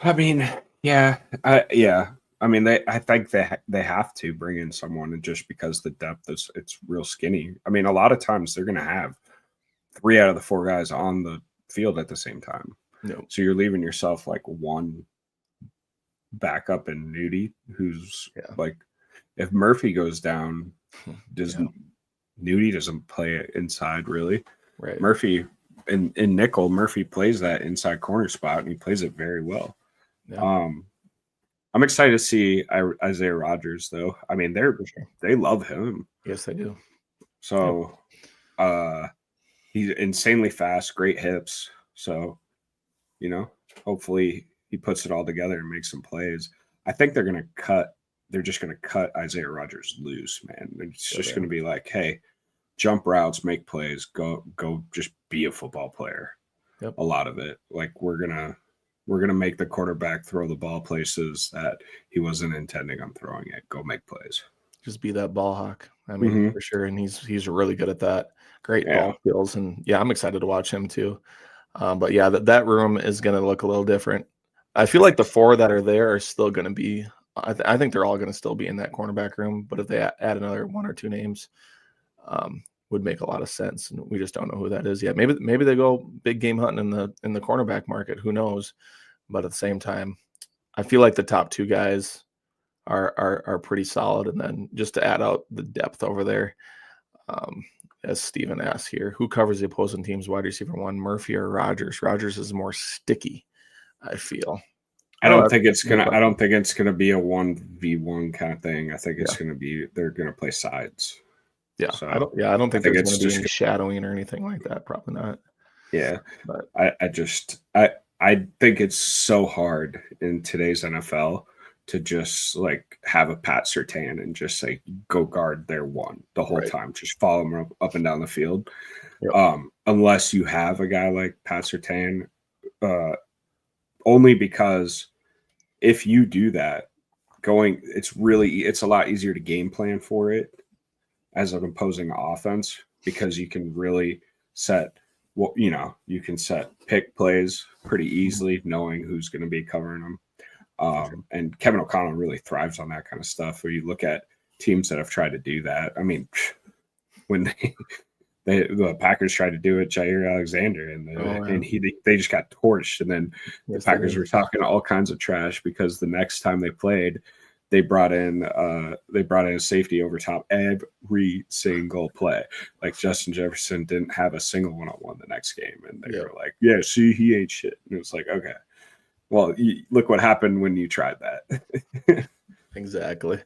I mean, yeah. I mean, I think they have to bring in someone just because the depth it's real skinny. I mean, a lot of times they're going to have 3 out of the 4 guys on the field at the same time. No. So you're leaving yourself like one backup in Nudie, who's like, if Murphy goes down, Nudie doesn't play inside really. Right. Murphy in nickel, Murphy plays that inside corner spot, and he plays it very well. Yeah. I'm excited to see Isaiah Rodgers, though. I mean, they love him. Yes, they do. So, he's insanely fast, great hips. So, hopefully he puts it all together and makes some plays. I think they're just going to cut Isaiah Rodgers loose, man. It's just going to be like, hey, jump routes, make plays, go just be a football player. Yep. A lot of it. Like we're gonna make the quarterback throw the ball places that he wasn't intending on throwing it. Go make plays. Just be that ball hawk. I mean, for sure. And he's really good at that. Great ball skills. And I'm excited to watch him too. But yeah, that room is going to look a little different. I feel like the 4 that are there are still going to be, I think they're all going to still be in that cornerback room. But if they add another 1 or 2 names, would make a lot of sense. And we just don't know who that is yet. Maybe they go big game hunting in the cornerback market. Who knows? But at the same time, I feel like the top 2 guys are pretty solid. And then just to add out the depth over there, as Steven asks here, who covers the opposing team's wide receiver 1, Murphy or Rodgers? Rodgers is more sticky, I feel. I don't think it's gonna be a 1v1 kind of thing. I think it's gonna be they're gonna play sides. Yeah. So I don't think there's gonna be any shadowing or anything like that. Probably not. Yeah. But I think it's so hard in today's NFL to just like have a Pat Surtain and just say go guard their 1 the whole time, just follow them up and down the field. Yep. Unless you have a guy like Pat Surtain, only because if you do that, it's a lot easier to game plan for it as an opposing offense, because you can really set you can set pick plays pretty easily, knowing who's going to be covering them. And Kevin O'Connell really thrives on that kind of stuff, where you look at teams that have tried to do that. I mean, when the Packers tried to do it, Jair Alexander, and they just got torched. And then the Packers were talking all kinds of trash because the next time they played, they brought in a safety over top every single play. Like Justin Jefferson didn't have a single one-on-one the next game, and they were like, "Yeah, see, he ain't shit." And it was like, okay, well, look what happened when you tried that. Exactly.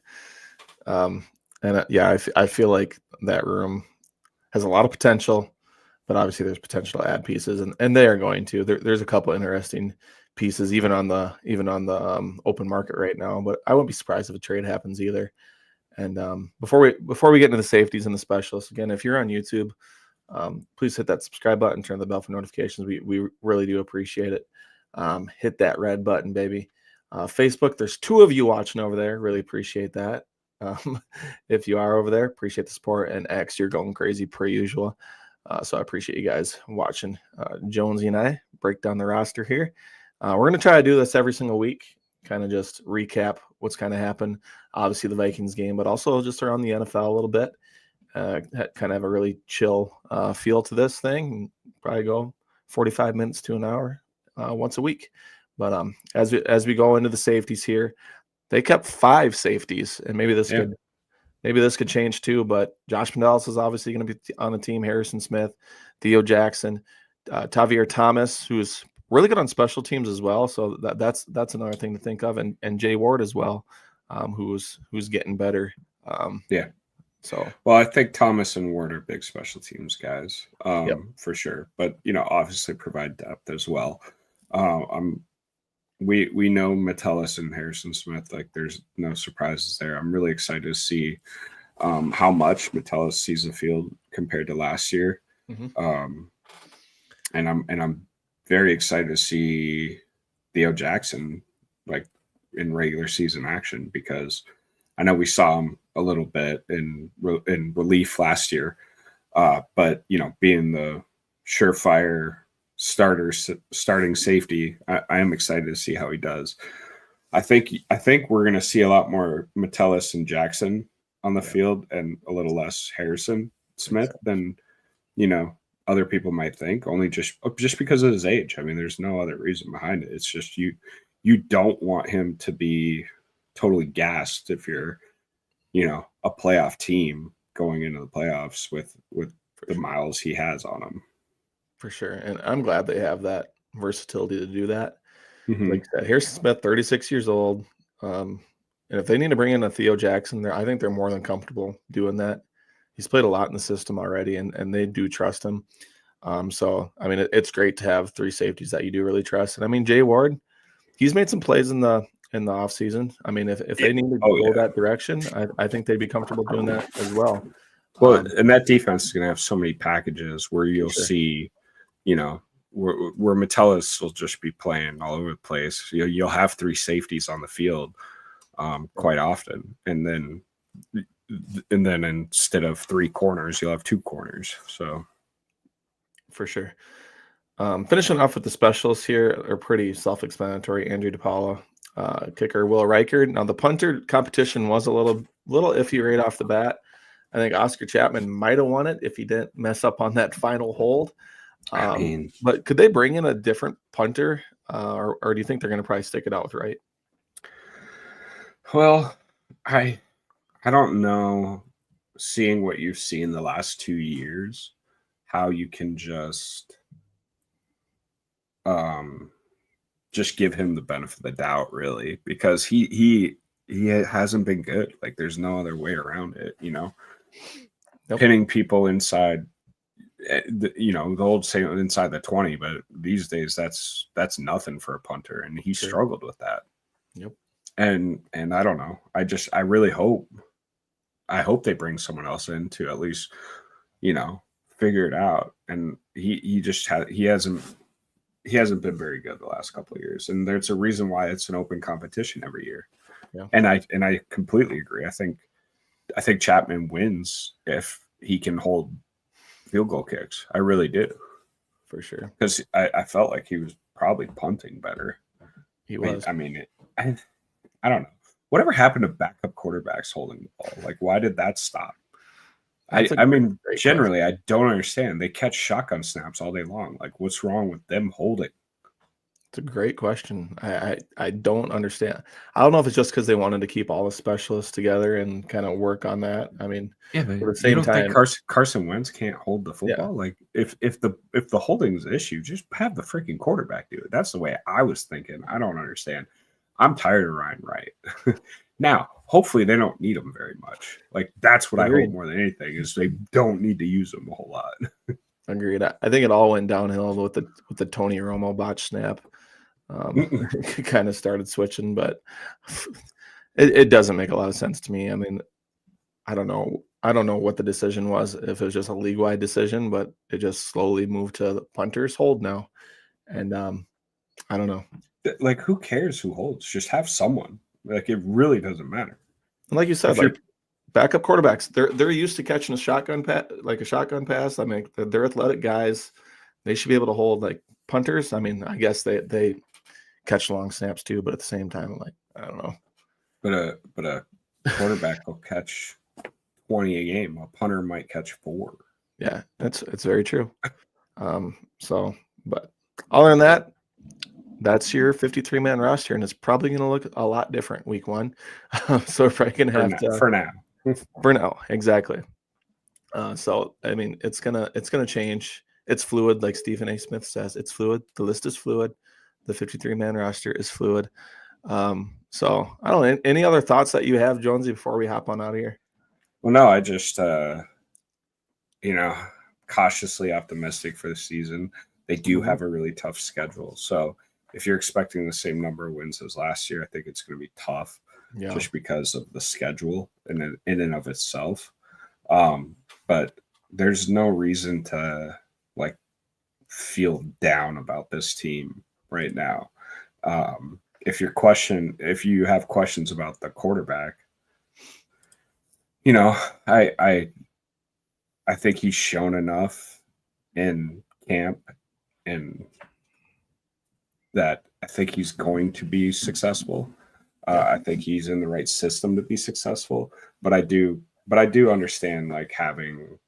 I feel like that room has a lot of potential, but obviously there's potential to add pieces, and they are going to. There's a couple interesting pieces even on the open market right now, but I wouldn't be surprised if a trade happens either. And before we get into the safeties and the specialists, again, if you're on YouTube, please hit that subscribe button, turn the bell for notifications. We really do appreciate it. Hit that red button, baby. Facebook, there's 2 of you watching over there. Really appreciate that. If you are over there, appreciate the support. And X, you're going crazy per usual. So I appreciate you guys watching. Jonesy and I break down the roster here. We're going to try to do this every single week, kind of just recap what's kind of happened. Obviously the Vikings game, but also just around the NFL a little bit. Kind of have a really chill feel to this thing. Probably go 45 minutes to an hour once a week. But as we go into the safeties here, they kept 5 safeties, and maybe this maybe this could change too. But Josh Metellus is obviously going to be on the team. Harrison Smith, Theo Jackson, Tavier Thomas, who's really good on special teams as well. So that's another thing to think of, and Jay Ward as well, who's getting better. Yeah. So well, I think Thomas and Ward are big special teams guys, Yep. for sure. But obviously provide depth as well. We know Metellus and Harrison Smith. Like, there's no surprises there. I'm really excited to see how much Metellus sees the field compared to last year. Mhm. And I'm very excited to see Theo Jackson like in regular season action, because I know we saw him a little bit in relief last year, but being the surefire starting safety, I am excited to see how he does. I think we're going to see a lot more Metellus and Jackson on the field, and a little less Harrison Smith than other people might think, only just because of his age. I mean, there's no other reason behind it. It's just you don't want him to be totally gassed if you're a playoff team going into the playoffs with the miles he has on him. For sure. And I'm glad they have that versatility to do that. Mm-hmm. Like I said, Harrison Smith, 36 years old. And if they need to bring in a Theo Jackson, I think they're more than comfortable doing that. He's played a lot in the system already, and they do trust him. So, I mean, it's great to have three safeties that you do really trust. And I mean, Jay Ward, he's made some plays in the offseason. I mean, if they need to go that direction, I think they'd be comfortable doing that as well. Well, and that defense is going to have so many packages where you'll see, where Metellus will just be playing all over the place. You'll have three safeties on the field quite often, and then instead of three corners, you'll have two corners. So, for sure. Finishing off with the specials here are pretty self-explanatory. Andrew DePaula, kicker Will Reichard. Now the punter competition was a little iffy right off the bat. I think Oscar Chapman might have won it if he didn't mess up on that final hold. But could they bring in a different punter, or do you think they're going to probably stick it out with Wright? Well, I don't know. Seeing what you've seen the last 2 years, how you can just give him the benefit of the doubt, really, because he hasn't been good. Like, there's no other way around it, Nope. Pinning people inside, the old saying inside the 20, but these days that's nothing for a punter, and he struggled with that. Yep. And I don't know. I really hope they bring someone else in to at least, figure it out. And he hasn't been very good the last couple of years, and there's a reason why it's an open competition every year. Yeah. And I completely agree. I think Chapman wins if he can hold field goal kicks. I really do, for sure, because I felt like he was probably punting better. He was. I don't know. Whatever happened to backup quarterbacks holding the ball? Like, why did that stop? Generally, question. I don't understand. They catch shotgun snaps all day long. Like, what's wrong with them holding? It's a great question. I don't understand. I don't know if it's just because they wanted to keep all the specialists together and kind of work on that. I mean, yeah, but at the same time, Carson Wentz can't hold the football. Yeah. Like, if the holding is an issue, just have the freaking quarterback do it. That's the way I was thinking. I don't understand. I'm tired of Ryan Wright. Now, hopefully they don't need him very much. Like, that's what I hope more than anything, is they don't need to use him a whole lot. Agreed. I think it all went downhill with the Tony Romo botch snap. Kind of started switching, but it doesn't make a lot of sense to me. I mean, I don't know what the decision was, if it was just a league-wide decision, but it just slowly moved to the punters hold now. And I don't know. Like, who cares who holds? Just have someone. Like, it really doesn't matter. And like you said, like backup quarterbacks, they're used to catching a shotgun pass. I mean, they're athletic guys. They should be able to hold. Like, punters, I mean, I guess they catch long snaps too, but at the same time, like, I don't know. But a quarterback will catch 20 a game. A punter might catch 4. Yeah, it's very true. So, but other than that, that's your 53-man roster, and it's probably going to look a lot different week 1. So we're probably going to have to, for now. For now, exactly. So I mean, it's gonna change. It's fluid, like Stephen A. Smith says. It's fluid. The list is fluid. The 53-man roster is fluid. So I don't know. Any other thoughts that you have, Jonesy, before we hop on out of here? Well, no, I just cautiously optimistic for the season. They do have a really tough schedule. So if you're expecting the same number of wins as last year, I think it's going to be tough just because of the schedule in and of itself. But there's no reason to like feel down about this team right now. If you have questions about the quarterback, I think he's shown enough in camp and that I think he's going to be successful. I think he's in the right system to be successful, but I do understand like having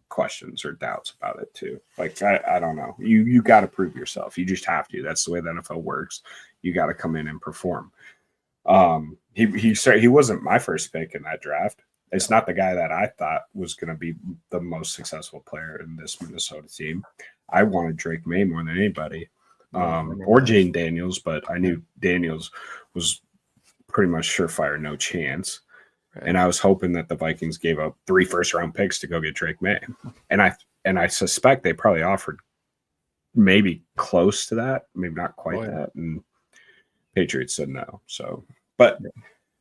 questions or doubts about it too. Like I don't know. You got to prove yourself. You just have to. That's the way the NFL works. You got to come in and perform. He wasn't my first pick in that draft. It's not the guy that I thought was going to be the most successful player in this Minnesota team. I wanted Drake May more than anybody, or Jane Daniels, but I knew Daniels was pretty much surefire, no chance. Right. And I was hoping that the Vikings gave up 3 first-round picks to go get Drake May, and I suspect they probably offered maybe close to that, maybe not quite that, and Patriots said no. So, but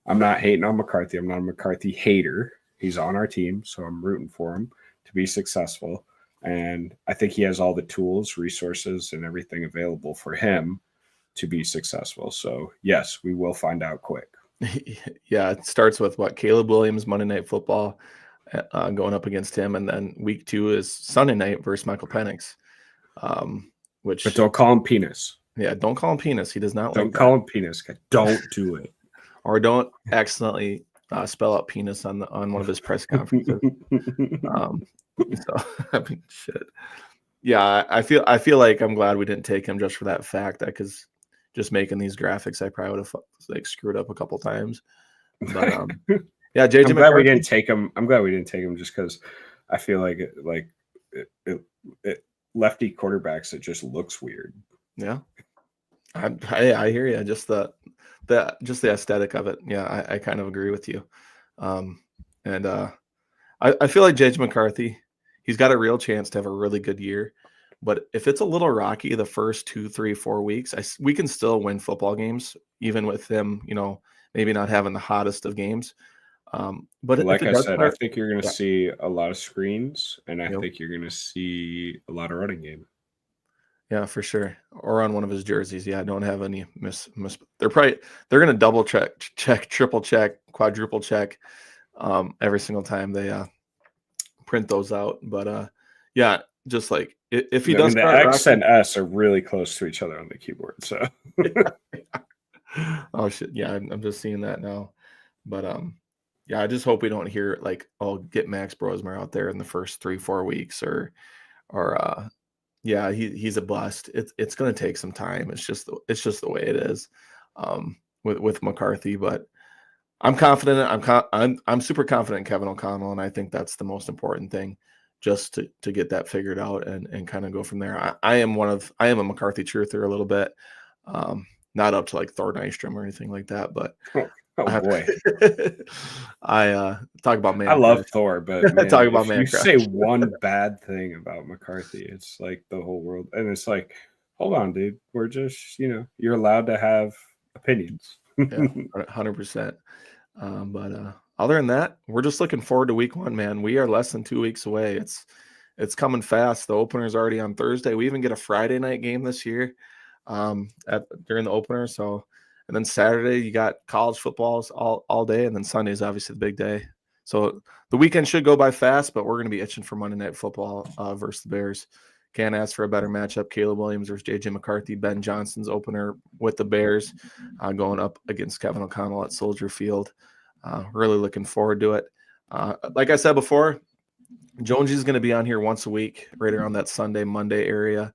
I'm not hating on McCarthy. I'm not a McCarthy hater. He's on our team, so I'm rooting for him to be successful. And I think he has all the tools, resources, and everything available for him to be successful. So, yes, we will find out quick. Yeah, it starts with Caleb Williams, Monday Night Football, going up against him. And then week 2 is Sunday night versus Michael Penix. But don't call him Penis. Yeah, don't call him Penis. He does not don't call him Penis. Don't do it. Or don't accidentally spell out penis on one of his press conferences. So I mean, shit. Yeah, I feel like I'm glad we didn't take him just for that fact. Because just making these graphics, I probably would have screwed up a couple times. But yeah, JJ. I'm glad we didn't take him. I'm glad we didn't take him just because I feel like lefty quarterbacks, it just looks weird. Yeah, I hear you. Just the aesthetic of it. Yeah, I kind of agree with you. And I feel like JJ McCarthy, he's got a real chance to have a really good year. But if it's a little rocky the first 2, 3, 4 weeks, we can still win football games, even with him, maybe not having the hottest of games. But like I said, I think you're going to see a lot of screens, and I think you're going to see a lot of running game. Yeah, for sure. Or on one of his jerseys. Yeah, I don't have any miss. They're going to double check, triple check, quadruple check every single time they print those out. But yeah, just like if he does, the X and S are really close to each other on the keyboard. So, oh shit, yeah, I'm just seeing that now. But yeah, I just hope we don't hear get Max Brosmer out there in the first 3-4 weeks or yeah, he's a bust. It's going to take some time. It's just the way it is with McCarthy. But I'm confident. I'm super confident in Kevin O'Connell, and I think that's the most important thing, just to get that figured out and kind of go from there. I am a McCarthy truther a little bit, not up to like Thor Nystrom or anything like that, but. Oh boy, I talk about man. I love Thor, but man, talk about man. You say one bad thing about McCarthy, it's like the whole world, and it's like, hold on, dude, we're just you're allowed to have opinions. 100%. But other than that, we're just looking forward to week 1, man. We are less than 2 weeks away. It's coming fast. The opener's already on Thursday. We even get a Friday night game this year during the opener. So. And then Saturday, you got college footballs all day. And then Sunday is obviously the big day. So the weekend should go by fast, but we're going to be itching for Monday Night Football versus the Bears. Can't ask for a better matchup. Caleb Williams versus J.J. McCarthy. Ben Johnson's opener with the Bears going up against Kevin O'Connell at Soldier Field. Really looking forward to it. Like I said before, Jonesy's going to be on here once a week, right around that Sunday, Monday area,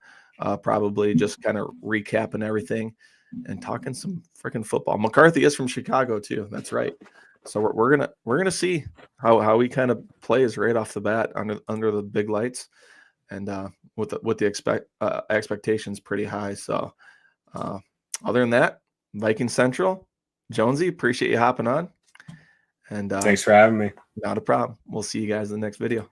probably just kind of recapping everything and talking some freaking football. McCarthy is from Chicago too. That's right. So we're gonna see how he kind of plays right off the bat under the big lights, and with the expectations pretty high. So other than that, Viking Central, Jonesy, appreciate you hopping on, and Thanks for having me. not a problem. We'll see you guys in the next video.